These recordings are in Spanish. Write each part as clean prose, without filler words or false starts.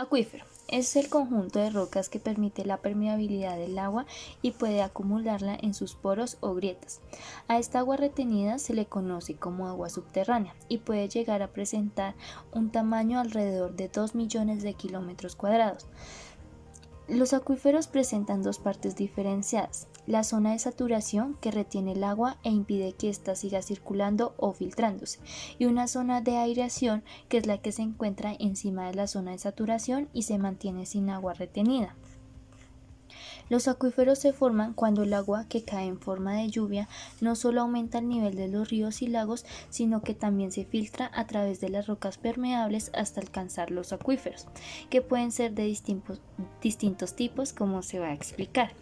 Acuífero es el conjunto de rocas que permite la permeabilidad del agua y puede acumularla en sus poros o grietas. A esta agua retenida se le conoce como agua subterránea y puede llegar a presentar un tamaño alrededor de 2 millones de kilómetros cuadrados. Los acuíferos presentan dos partes diferenciadas: la zona de saturación, que retiene el agua e impide que ésta siga circulando o filtrándose, y una zona de aireación, que es la que se encuentra encima de la zona de saturación y se mantiene sin agua retenida. Los acuíferos se forman cuando el agua que cae en forma de lluvia no solo aumenta el nivel de los ríos y lagos, sino que también se filtra a través de las rocas permeables hasta alcanzar los acuíferos, que pueden ser de distintos tipos, como se va a explicar.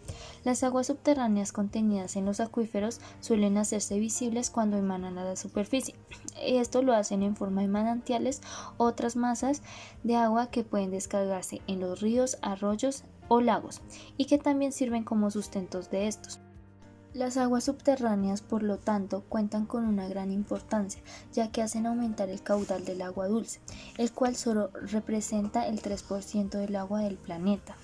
Las aguas subterráneas contenidas en los acuíferos suelen hacerse visibles cuando emanan a la superficie. Esto lo hacen en forma de manantiales, otras masas de agua que pueden descargarse en los ríos, arroyos o lagos, y que también sirven como sustentos de estos. Las aguas subterráneas, por lo tanto, cuentan con una gran importancia, ya que hacen aumentar el caudal del agua dulce, el cual solo representa el 3% del agua del planeta.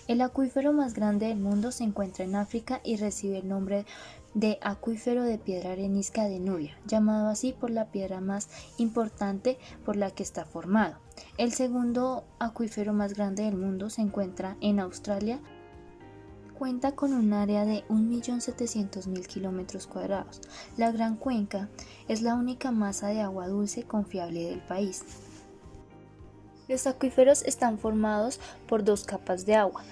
El acuífero más grande del mundo se encuentra en África y recibe el nombre de Acuífero de Piedra Arenisca de Nubia, llamado así por la piedra más importante por la que está formado. El segundo acuífero más grande del mundo se encuentra en Australia. Cuenta con un área de 1.700.000 kilómetros cuadrados. La Gran Cuenca es la única masa de agua dulce confiable del país. Los acuíferos están formados por dos capas de agua,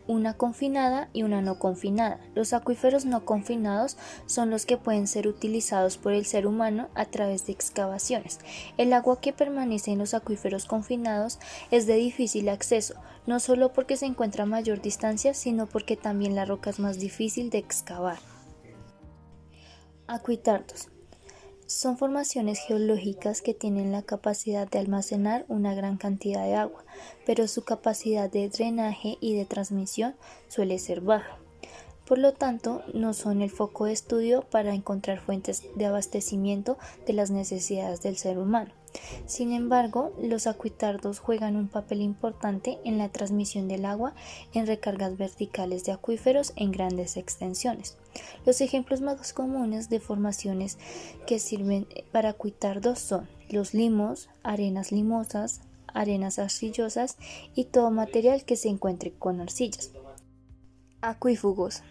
una confinada y una no confinada. Los acuíferos no confinados son los que pueden ser utilizados por el ser humano a través de excavaciones. El agua que permanece en los acuíferos confinados es de difícil acceso, no solo porque se encuentra a mayor distancia, sino porque también la roca es más difícil de excavar. Acuitardos son formaciones geológicas que tienen la capacidad de almacenar una gran cantidad de agua, pero su capacidad de drenaje y de transmisión suele ser baja. Por lo tanto, no son el foco de estudio para encontrar fuentes de abastecimiento de las necesidades del ser humano. Sin embargo, los acuitardos juegan un papel importante en la transmisión del agua en recargas verticales de acuíferos en grandes extensiones. Los ejemplos más comunes de formaciones que sirven para acuitardos son los limos, arenas limosas, arenas arcillosas y todo material que se encuentre con arcillas. Acuífugos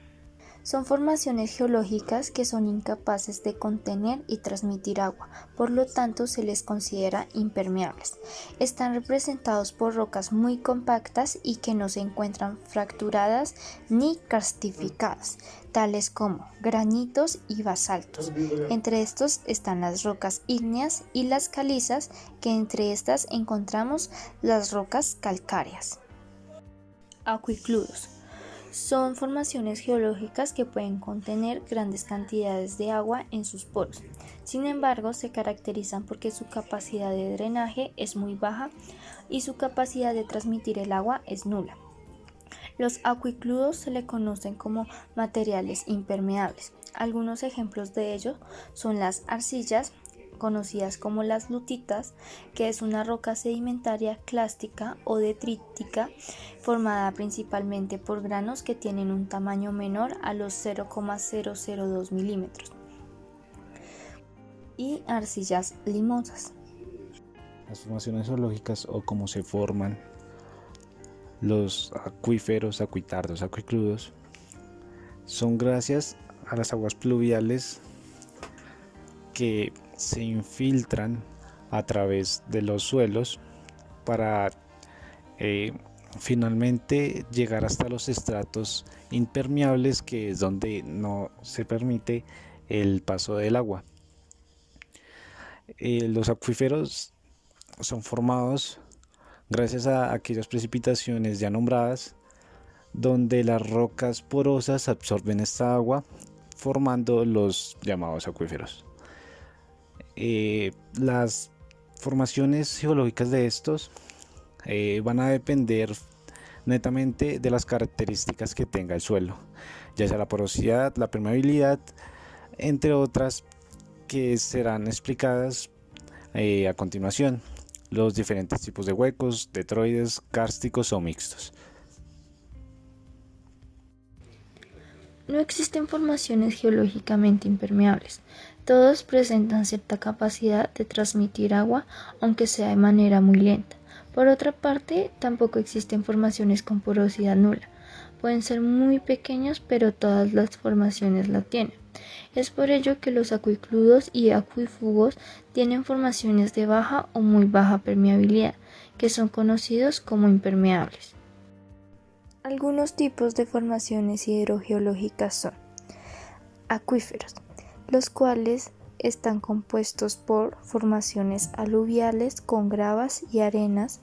son formaciones geológicas que son incapaces de contener y transmitir agua, por lo tanto se les considera impermeables. Están representados por rocas muy compactas y que no se encuentran fracturadas ni karstificadas, tales como granitos y basaltos. Entre estos están las rocas ígneas y las calizas, que entre estas encontramos las rocas calcáreas. Acuicludos son formaciones geológicas que pueden contener grandes cantidades de agua en sus poros. Sin embargo, se caracterizan porque su capacidad de drenaje es muy baja y su capacidad de transmitir el agua es nula. Los acuicludos se le conocen como materiales impermeables. Algunos ejemplos de ello son las arcillas, conocidas como las lutitas, que es una roca sedimentaria clástica o detrítica formada principalmente por granos que tienen un tamaño menor a los 0,002 milímetros, y arcillas limosas. Las formaciones geológicas, o cómo se forman los acuíferos, acuitardos, acuicludos, son gracias a las aguas pluviales que se infiltran a través de los suelos para finalmente llegar hasta los estratos impermeables, que es donde no se permite el paso del agua. Los acuíferos son formados gracias a aquellas precipitaciones ya nombradas, donde las rocas porosas absorben esta agua, formando los llamados acuíferos. Las formaciones geológicas de estos van a depender netamente de las características que tenga el suelo, ya sea la porosidad, la permeabilidad, entre otras que serán explicadas a continuación. los diferentes tipos de huecos, detroides, kársticos o mixtos. No existen formaciones geológicamente impermeables. Todos presentan cierta capacidad de transmitir agua, aunque sea de manera muy lenta. Por otra parte, tampoco existen formaciones con porosidad nula. Pueden ser muy pequeños, pero todas las formaciones la tienen. Es por ello que los acuicludos y acuífugos tienen formaciones de baja o muy baja permeabilidad, que son conocidos como impermeables. Algunos tipos de formaciones hidrogeológicas son acuíferos, los cuales están compuestos por formaciones aluviales con gravas y arenas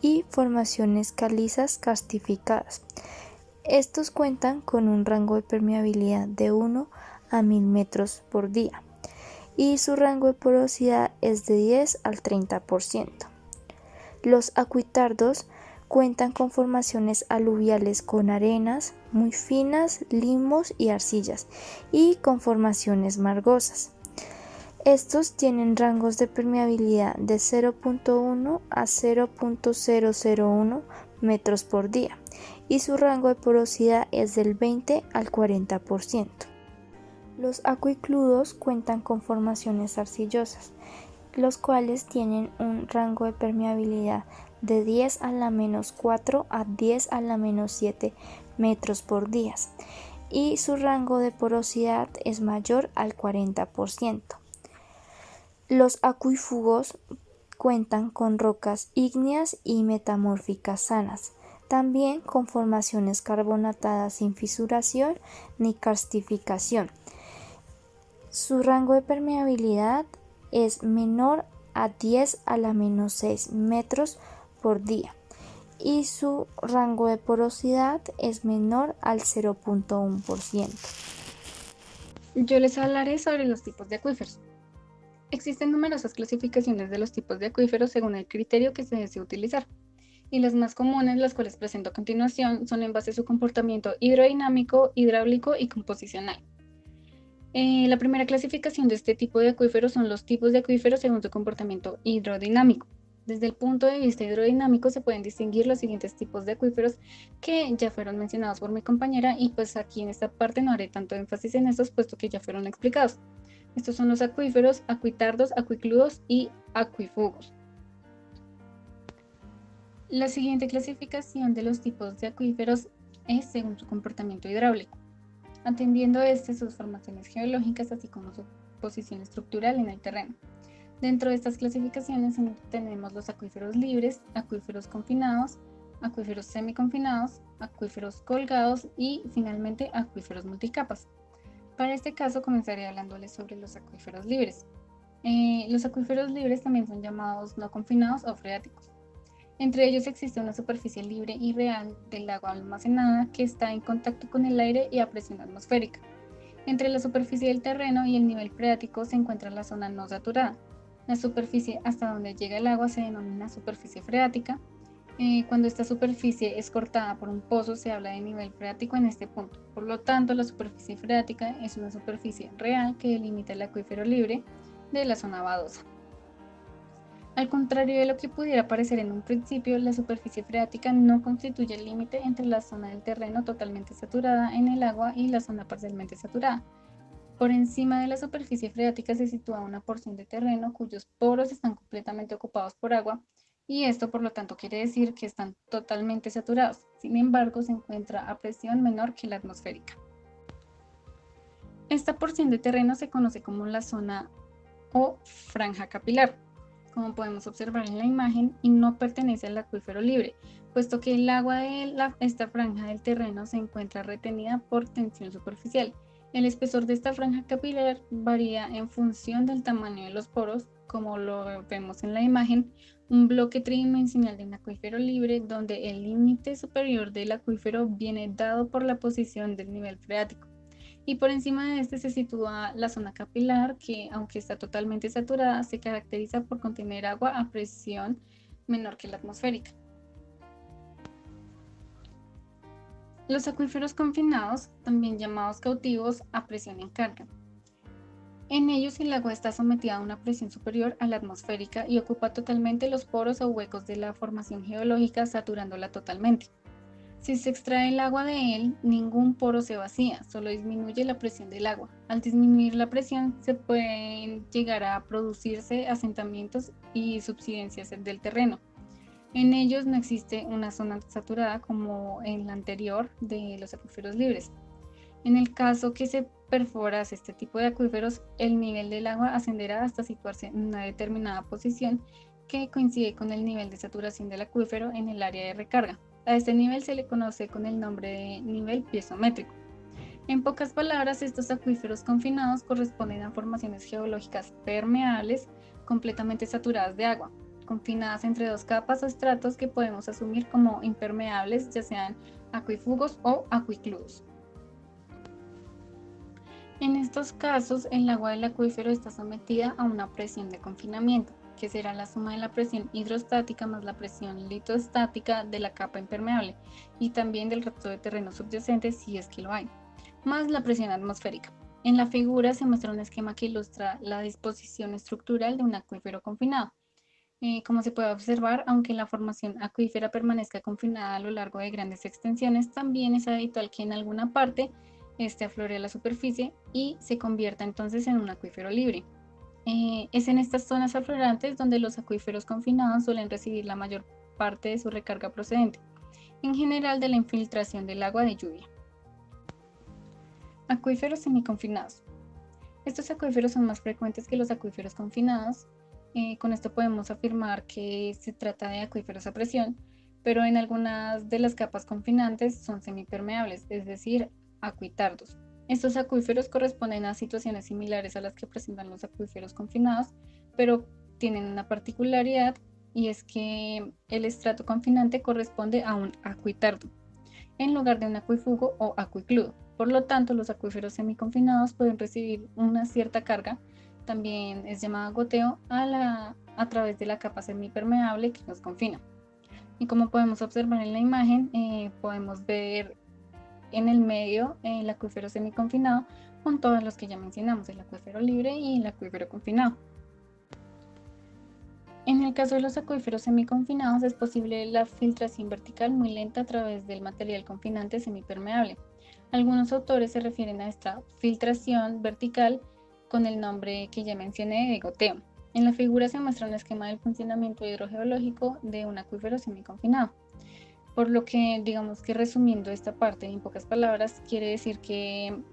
y formaciones calizas karstificadas. Estos cuentan con un rango de permeabilidad de 1 a 1000 metros por día y su rango de porosidad es de 10 al 30%. Los acuitardos cuentan con formaciones aluviales con arenas muy finas, limos y arcillas y con formaciones margosas. Estos tienen rangos de permeabilidad de 0.1 a 0.001 metros por día y su rango de porosidad es del 20 al 40%. Los acuicludos cuentan con formaciones arcillosas, los cuales tienen un rango de permeabilidad de 10 a la menos 4 a 10 a la menos 7 metros por día y su rango de porosidad es mayor al 40%. Los acuífugos cuentan con rocas ígneas y metamórficas sanas, también con formaciones carbonatadas sin fisuración ni karstificación. Su rango de permeabilidad es menor a 10 a la menos 6 metros por día y su rango de porosidad es menor al 0.1%. Yo les hablaré sobre los tipos de acuíferos. Existen numerosas clasificaciones de los tipos de acuíferos según el criterio que se desee utilizar, y las más comunes, las cuales presento a continuación, son en base a su comportamiento hidrodinámico, hidráulico y composicional. La primera clasificación de este tipo de acuíferos son los tipos de acuíferos según su comportamiento hidrodinámico. Desde el punto de vista hidrodinámico se pueden distinguir los siguientes tipos de acuíferos que ya fueron mencionados por mi compañera, y pues aquí en esta parte no haré tanto énfasis en estos puesto que ya fueron explicados. Estos son los acuíferos, acuitardos, acuicludos y acuífugos. La siguiente clasificación de los tipos de acuíferos es según su comportamiento hidráulico, atendiendo sus formaciones geológicas así como su posición estructural en el terreno. Dentro de estas clasificaciones tenemos los acuíferos libres, acuíferos confinados, acuíferos semiconfinados, acuíferos colgados y finalmente acuíferos multicapas. Para este caso comenzaré hablándoles sobre los acuíferos libres. Los acuíferos libres también son llamados no confinados o freáticos. Entre ellos existe una superficie libre y real del agua almacenada que está en contacto con el aire y a presión atmosférica. Entre la superficie del terreno y el nivel freático se encuentra la zona no saturada. La superficie hasta donde llega el agua se denomina superficie freática. Cuando esta superficie es cortada por un pozo se habla de nivel freático en este punto. Por lo tanto, la superficie freática es una superficie real que delimita el acuífero libre de la zona badosa. Al contrario de lo que pudiera parecer en un principio, la superficie freática no constituye el límite entre la zona del terreno totalmente saturada en el agua y la zona parcialmente saturada. Por encima de la superficie freática se sitúa una porción de terreno cuyos poros están completamente ocupados por agua, y esto por lo tanto quiere decir que están totalmente saturados. Sin embargo, se encuentra a presión menor que la atmosférica. Esta porción de terreno se conoce como la zona o franja capilar, como podemos observar en la imagen, y no pertenece al acuífero libre, puesto que el agua de esta franja del terreno se encuentra retenida por tensión superficial. El espesor de esta franja capilar varía en función del tamaño de los poros, como lo vemos en la imagen, un bloque tridimensional de un acuífero libre donde el límite superior del acuífero viene dado por la posición del nivel freático. Y por encima de este se sitúa la zona capilar, que aunque está totalmente saturada, se caracteriza por contener agua a presión menor que la atmosférica. Los acuíferos confinados, también llamados cautivos, a presión en carga. En ellos el agua está sometida a una presión superior a la atmosférica y ocupa totalmente los poros o huecos de la formación geológica, saturándola totalmente. Si se extrae el agua de él, ningún poro se vacía, solo disminuye la presión del agua. Al disminuir la presión, se pueden llegar a producirse asentamientos y subsidencias del terreno. En ellos no existe una zona saturada como en la anterior de los acuíferos libres. En el caso que se perforase este tipo de acuíferos, el nivel del agua ascenderá hasta situarse en una determinada posición que coincide con el nivel de saturación del acuífero en el área de recarga. A este nivel se le conoce con el nombre de nivel piezométrico. En pocas palabras, estos acuíferos confinados corresponden a formaciones geológicas permeables completamente saturadas de agua, confinadas entre dos capas o estratos que podemos asumir como impermeables, ya sean acuífugos o acuicludos. En estos casos, el agua del acuífero está sometida a una presión de confinamiento, que será la suma de la presión hidrostática más la presión litostática de la capa impermeable y también del resto de terreno subyacente si es que lo hay, más la presión atmosférica. En la figura se muestra un esquema que ilustra la disposición estructural de un acuífero confinado. Como se puede observar, aunque la formación acuífera permanezca confinada a lo largo de grandes extensiones, también es habitual que en alguna parte aflore a la superficie y se convierta entonces en un acuífero libre. Es en estas zonas aflorantes donde los acuíferos confinados suelen recibir la mayor parte de su recarga procedente, en general de la infiltración del agua de lluvia. Acuíferos semiconfinados. Estos acuíferos son más frecuentes que los acuíferos confinados. Con esto podemos afirmar que se trata de acuíferos a presión, pero en algunas de las capas confinantes son semipermeables, es decir, acuitardos. Estos acuíferos corresponden a situaciones similares a las que presentan los acuíferos confinados, pero tienen una particularidad y es que el estrato confinante corresponde a un acuitardo, en lugar de un acuífugo o acuicludo. Por lo tanto, los acuíferos semiconfinados pueden recibir una cierta carga, también es llamada goteo, a través de la capa semipermeable que los confina. Y como podemos observar en la imagen, podemos ver en el medio el acuífero semiconfinado con todos los que ya mencionamos, el acuífero libre y el acuífero confinado. En el caso de los acuíferos semiconfinados es posible la filtración vertical muy lenta a través del material confinante semipermeable. Algunos autores se refieren a esta filtración vertical con el nombre que ya mencioné de goteo. En la figura se muestra un esquema del funcionamiento hidrogeológico de un acuífero semiconfinado. Por lo que, digamos que resumiendo esta parte en pocas palabras, quiere decir que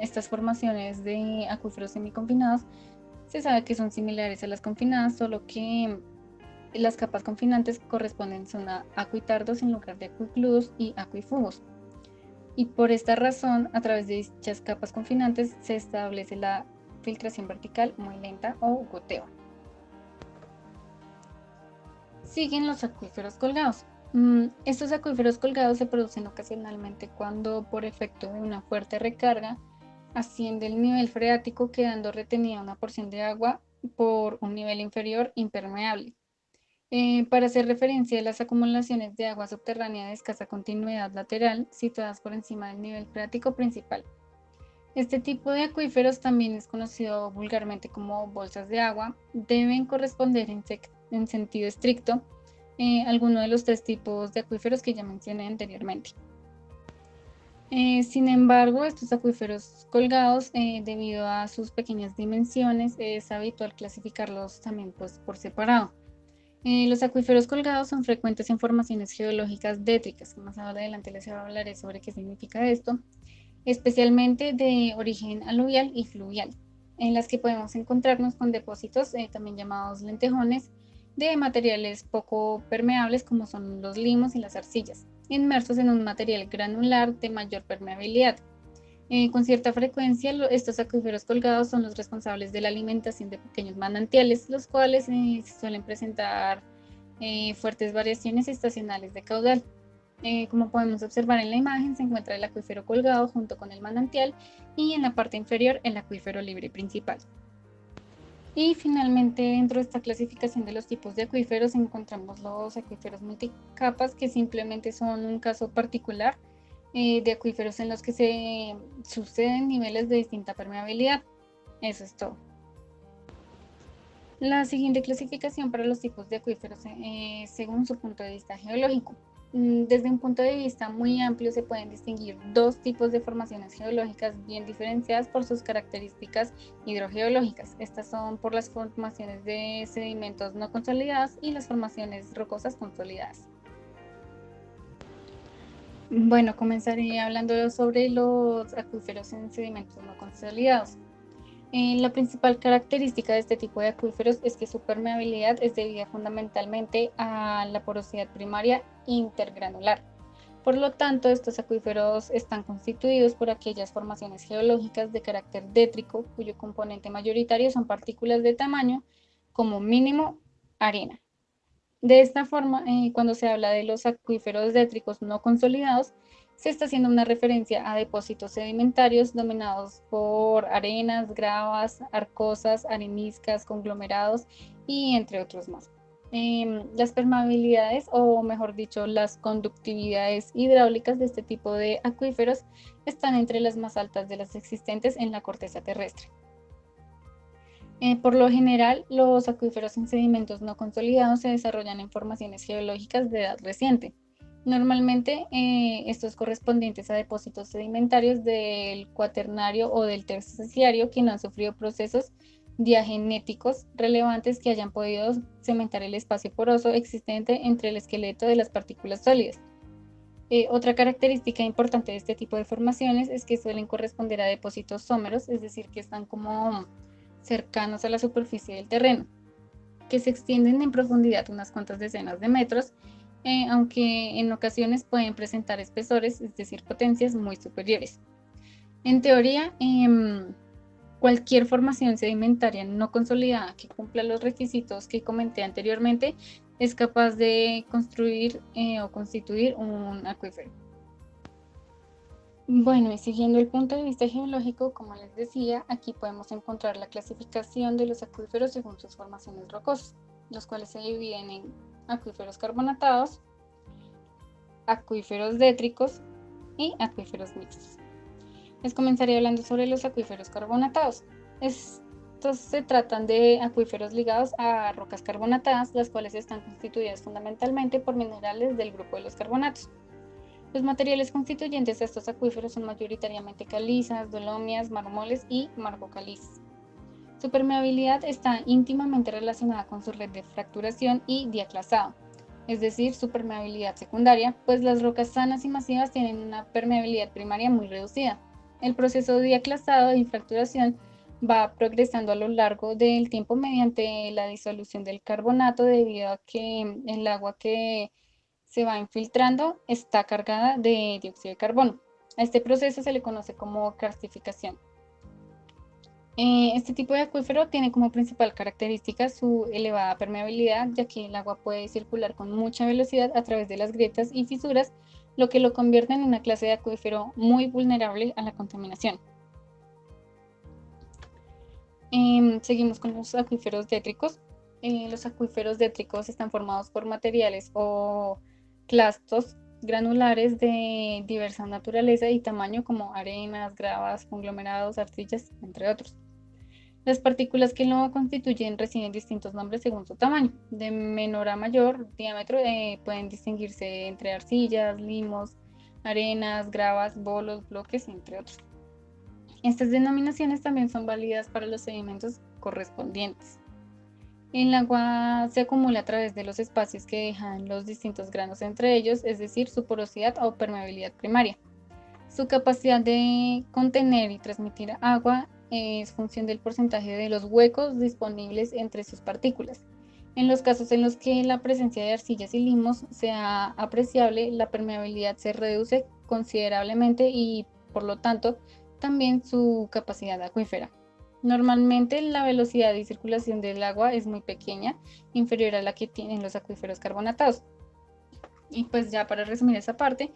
estas formaciones de acuíferos semiconfinados se sabe que son similares a las confinadas, solo que las capas confinantes corresponden son a acuitardos en lugar de acuicludos y acuífugos. Y por esta razón, a través de dichas capas confinantes se establece la filtración vertical muy lenta o goteo. Siguen los acuíferos colgados. Estos acuíferos colgados se producen ocasionalmente cuando, por efecto de una fuerte recarga, asciende el nivel freático quedando retenida una porción de agua por un nivel inferior impermeable. Para hacer referencia a las acumulaciones de agua subterránea de escasa continuidad lateral situadas por encima del nivel freático principal. Este tipo de acuíferos también es conocido vulgarmente como bolsas de agua. Deben corresponder en sentido estricto alguno de los tres tipos de acuíferos que ya mencioné anteriormente. Sin embargo, estos acuíferos colgados, debido a sus pequeñas dimensiones, es habitual clasificarlos también pues, por separado. Los acuíferos colgados son frecuentes en formaciones geológicas détricas, que más adelante les hablaré sobre qué significa esto, especialmente de origen aluvial y fluvial, en las que podemos encontrarnos con depósitos también llamados lentejones de materiales poco permeables como son los limos y las arcillas, inmersos en un material granular de mayor permeabilidad. Con cierta frecuencia, estos acuíferos colgados son los responsables de la alimentación de pequeños manantiales, los cuales suelen presentar fuertes variaciones estacionales de caudal. Como podemos observar en la imagen, se encuentra el acuífero colgado junto con el manantial y en la parte inferior el acuífero libre principal. Y finalmente, dentro de esta clasificación de los tipos de acuíferos, encontramos los acuíferos multicapas, que simplemente son un caso particular de acuíferos en los que se suceden niveles de distinta permeabilidad. Eso es todo. La siguiente clasificación para los tipos de acuíferos según su punto de vista geológico. Desde un punto de vista muy amplio se pueden distinguir dos tipos de formaciones geológicas bien diferenciadas por sus características hidrogeológicas. Estas son por las formaciones de sedimentos no consolidados y las formaciones rocosas consolidadas. Bueno, comenzaré hablando sobre los acuíferos en sedimentos no consolidados. La principal característica de este tipo de acuíferos es que su permeabilidad es debida fundamentalmente a la porosidad primaria intergranular. Por lo tanto, estos acuíferos están constituidos por aquellas formaciones geológicas de carácter détrico, cuyo componente mayoritario son partículas de tamaño como mínimo arena. De esta forma, cuando se habla de los acuíferos détricos no consolidados, se está haciendo una referencia a depósitos sedimentarios dominados por arenas, gravas, arcosas, areniscas, conglomerados y entre otros más. Las permeabilidades, o mejor dicho, las conductividades hidráulicas de este tipo de acuíferos están entre las más altas de las existentes en la corteza terrestre. Por lo general, los acuíferos en sedimentos no consolidados se desarrollan en formaciones geológicas de edad reciente. Normalmente, estos correspondientes a depósitos sedimentarios del cuaternario o del terciario que no han sufrido procesos diagenéticos relevantes que hayan podido cementar el espacio poroso existente entre el esqueleto de las partículas sólidas. Otra característica importante de este tipo de formaciones es que suelen corresponder a depósitos someros, es decir, que están como cercanos a la superficie del terreno, que se extienden en profundidad unas cuantas decenas de metros, aunque en ocasiones pueden presentar espesores, es decir, potencias muy superiores. En teoría, cualquier formación sedimentaria no consolidada que cumpla los requisitos que comenté anteriormente es capaz de construir o constituir un acuífero. Bueno, y siguiendo el punto de vista geológico, como les decía, aquí podemos encontrar la clasificación de los acuíferos según sus formaciones rocosas, los cuales se dividen en acuíferos carbonatados, acuíferos détricos y acuíferos mixtos. Les comenzaré hablando sobre los acuíferos carbonatados. Estos se tratan de acuíferos ligados a rocas carbonatadas, las cuales están constituidas fundamentalmente por minerales del grupo de los carbonatos. Los materiales constituyentes de estos acuíferos son mayoritariamente calizas, dolomias, mármoles y margocalizas. Su permeabilidad está íntimamente relacionada con su red de fracturación y diaclasado, es decir, su permeabilidad secundaria, pues las rocas sanas y masivas tienen una permeabilidad primaria muy reducida. El proceso de diaclasado y fracturación va progresando a lo largo del tiempo mediante la disolución del carbonato debido a que el agua que se va infiltrando está cargada de dióxido de carbono. A este proceso se le conoce como karstificación. Este tipo de acuífero tiene como principal característica su elevada permeabilidad, ya que el agua puede circular con mucha velocidad a través de las grietas y fisuras, lo que lo convierte en una clase de acuífero muy vulnerable a la contaminación. Seguimos con los acuíferos détricos. Los acuíferos détricos están formados por materiales o clastos granulares de diversa naturaleza y tamaño como arenas, gravas, conglomerados, arcillas, entre otros. Las partículas que lo constituyen reciben distintos nombres según su tamaño. De menor a mayor diámetro pueden distinguirse entre arcillas, limos, arenas, gravas, bolos, bloques, entre otros. Estas denominaciones también son válidas para los sedimentos correspondientes. El agua se acumula a través de los espacios que dejan los distintos granos entre ellos, es decir, su porosidad o permeabilidad primaria. Su capacidad de contener y transmitir agua es función del porcentaje de los huecos disponibles entre sus partículas. En los casos en los que la presencia de arcillas y limos sea apreciable, la permeabilidad se reduce considerablemente y, por lo tanto, también su capacidad acuífera. Normalmente la velocidad de circulación del agua es muy pequeña, inferior a la que tienen los acuíferos carbonatados. Y pues ya para resumir esa parte,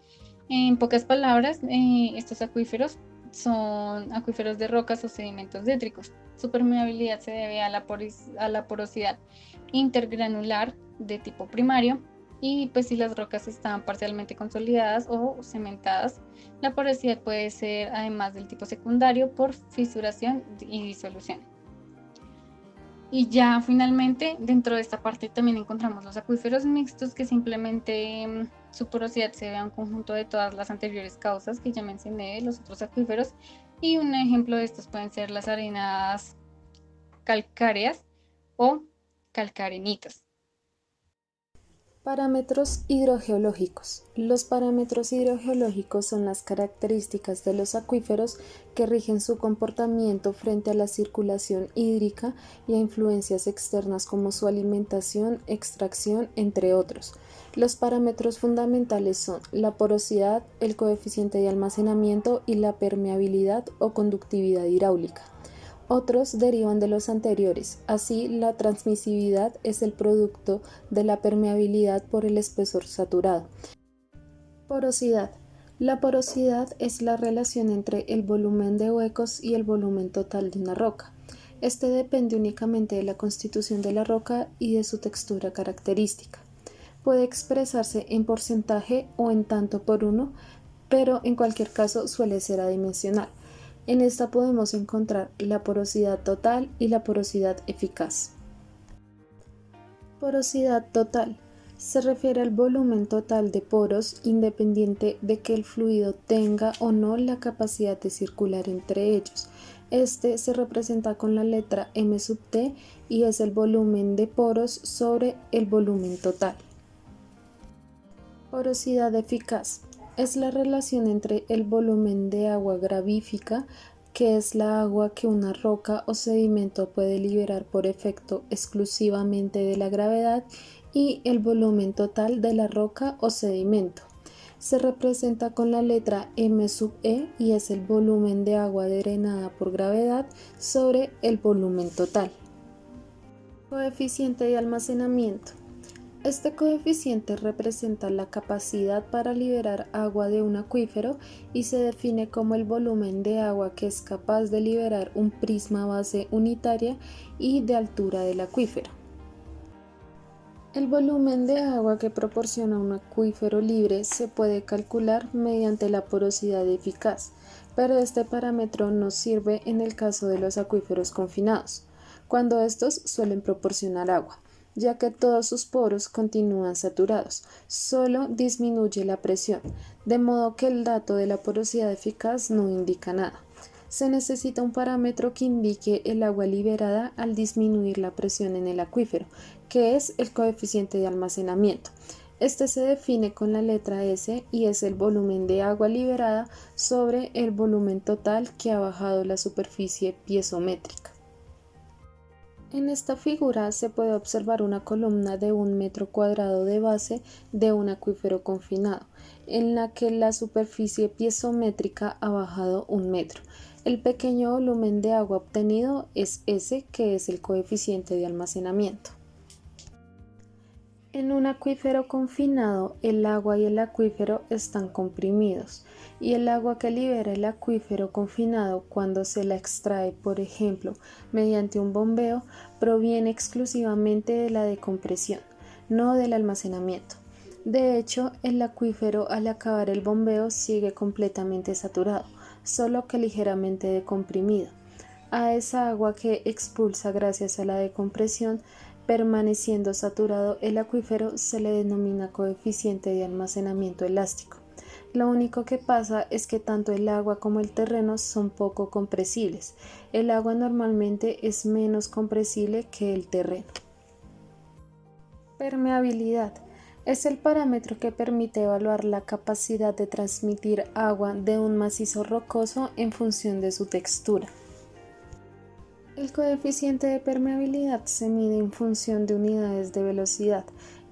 en pocas palabras, estos acuíferos son acuíferos de rocas o sedimentos détricos. Su permeabilidad se debe a la porosidad intergranular de tipo primario, Y pues si las rocas están parcialmente consolidadas o cementadas, la porosidad puede ser, además del tipo secundario, por fisuración y disolución. Y ya finalmente, dentro de esta parte también encontramos los acuíferos mixtos, que simplemente su porosidad se ve a un conjunto de todas las anteriores causas que ya mencioné, los otros acuíferos. Y un ejemplo de estos pueden ser las arenas calcáreas o calcarenitas. Parámetros hidrogeológicos. Los parámetros hidrogeológicos son las características de los acuíferos que rigen su comportamiento frente a la circulación hídrica y a influencias externas como su alimentación, extracción, entre otros. Los parámetros fundamentales son la porosidad, el coeficiente de almacenamiento y la permeabilidad o conductividad hidráulica. Otros derivan de los anteriores, así la transmisividad es el producto de la permeabilidad por el espesor saturado. Porosidad. La porosidad es la relación entre el volumen de huecos y el volumen total de una roca. Este depende únicamente de la constitución de la roca y de su textura característica. Puede expresarse en porcentaje o en tanto por uno, pero en cualquier caso suele ser adimensional. En esta podemos encontrar la porosidad total y la porosidad eficaz. Porosidad total. Se refiere al volumen total de poros independiente de que el fluido tenga o no la capacidad de circular entre ellos. Este se representa con la letra M sub T y es el volumen de poros sobre el volumen total. Porosidad eficaz. Es la relación entre el volumen de agua gravífica, que es la agua que una roca o sedimento puede liberar por efecto exclusivamente de la gravedad, y el volumen total de la roca o sedimento. Se representa con la letra M sub E y es el volumen de agua drenada por gravedad sobre el volumen total. Coeficiente de almacenamiento. Este coeficiente representa la capacidad para liberar agua de un acuífero y se define como el volumen de agua que es capaz de liberar un prisma base unitaria y de altura del acuífero. El volumen de agua que proporciona un acuífero libre se puede calcular mediante la porosidad eficaz, pero este parámetro no sirve en el caso de los acuíferos confinados, cuando estos suelen proporcionar agua, ya que todos sus poros continúan saturados, solo disminuye la presión, de modo que el dato de la porosidad eficaz no indica nada. Se necesita un parámetro que indique el agua liberada al disminuir la presión en el acuífero, que es el coeficiente de almacenamiento. Este se define con la letra S y es el volumen de agua liberada sobre el volumen total que ha bajado la superficie piezométrica. En esta figura se puede observar una columna de 1 metro cuadrado de base de un acuífero confinado, en la que la superficie piezométrica ha bajado 1 metro. El pequeño volumen de agua obtenido es S, que es el coeficiente de almacenamiento. En un acuífero confinado, el agua y el acuífero están comprimidos, y el agua que libera el acuífero confinado cuando se la extrae, por ejemplo, mediante un bombeo, proviene exclusivamente de la decompresión, no del almacenamiento. De hecho, el acuífero al acabar el bombeo sigue completamente saturado, solo que ligeramente decomprimido. A esa agua que expulsa gracias a la decompresión, permaneciendo saturado el acuífero, se le denomina coeficiente de almacenamiento elástico. Lo único que pasa es que tanto el agua como el terreno son poco compresibles. El agua normalmente es menos compresible que el terreno. Permeabilidad. Es el parámetro que permite evaluar la capacidad de transmitir agua de un macizo rocoso en función de su textura. El coeficiente de permeabilidad se mide en función de unidades de velocidad.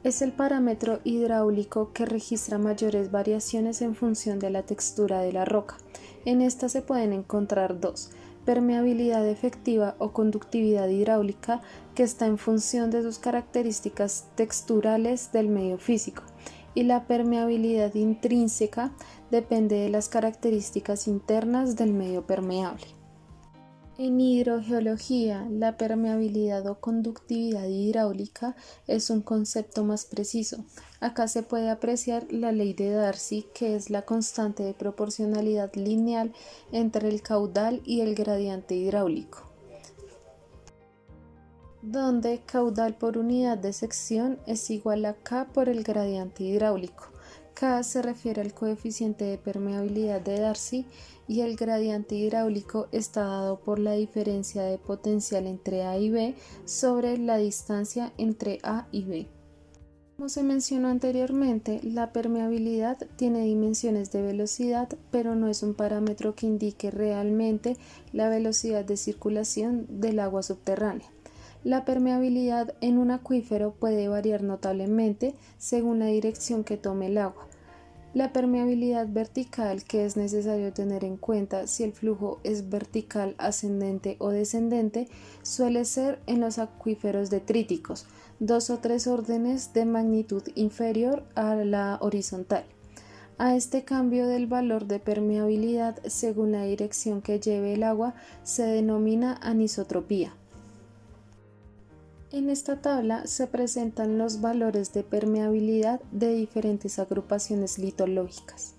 Es el parámetro hidráulico que registra mayores variaciones en función de la textura de la roca. En esta se pueden encontrar dos: permeabilidad efectiva o conductividad hidráulica, que está en función de sus características texturales del medio físico, y la permeabilidad intrínseca depende de las características internas del medio permeable. En hidrogeología, la permeabilidad o conductividad hidráulica es un concepto más preciso. Acá se puede apreciar la ley de Darcy, que es la constante de proporcionalidad lineal entre el caudal y el gradiente hidráulico, donde caudal por unidad de sección es igual a K por el gradiente hidráulico. K se refiere al coeficiente de permeabilidad de Darcy y el gradiente hidráulico está dado por la diferencia de potencial entre A y B sobre la distancia entre A y B. Como se mencionó anteriormente, la permeabilidad tiene dimensiones de velocidad, pero no es un parámetro que indique realmente la velocidad de circulación del agua subterránea. La permeabilidad en un acuífero puede variar notablemente según la dirección que tome el agua. La permeabilidad vertical, que es necesario tener en cuenta si el flujo es vertical, ascendente o descendente, suele ser en los acuíferos detríticos, 2 o 3 órdenes de magnitud inferior a la horizontal. A este cambio del valor de permeabilidad según la dirección que lleve el agua se denomina anisotropía. En esta tabla se presentan los valores de permeabilidad de diferentes agrupaciones litológicas.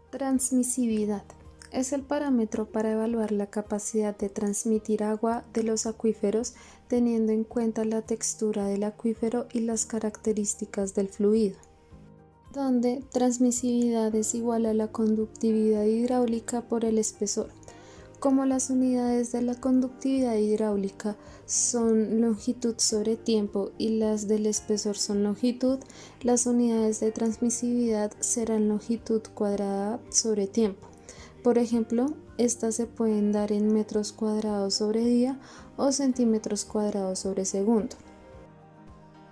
Transmisividad es el parámetro para evaluar la capacidad de transmitir agua de los acuíferos teniendo en cuenta la textura del acuífero y las características del fluido, donde transmisividad es igual a la conductividad hidráulica por el espesor. Como las unidades de la conductividad hidráulica son longitud sobre tiempo y las del espesor son longitud, las unidades de transmisividad serán longitud cuadrada sobre tiempo. Por ejemplo, estas se pueden dar en metros cuadrados sobre día o centímetros cuadrados sobre segundo.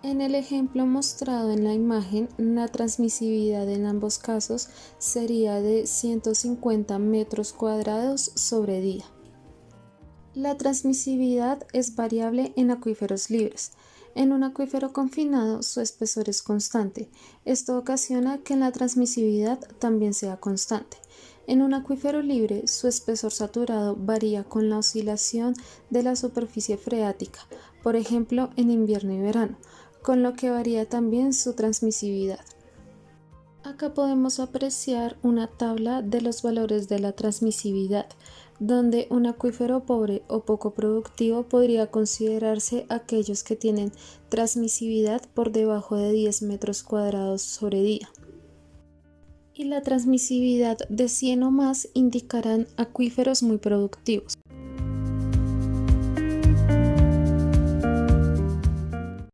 En el ejemplo mostrado en la imagen, la transmisividad en ambos casos sería de 150 metros cuadrados sobre día. La transmisividad es variable en acuíferos libres. En un acuífero confinado, su espesor es constante. Esto ocasiona que la transmisividad también sea constante. En un acuífero libre, su espesor saturado varía con la oscilación de la superficie freática, por ejemplo, en invierno y verano, con lo que varía también su transmisividad. Acá podemos apreciar una tabla de los valores de la transmisividad, donde un acuífero pobre o poco productivo podría considerarse aquellos que tienen transmisividad por debajo de 10 metros cuadrados sobre día. Y la transmisividad de 100 o más indicarán acuíferos muy productivos.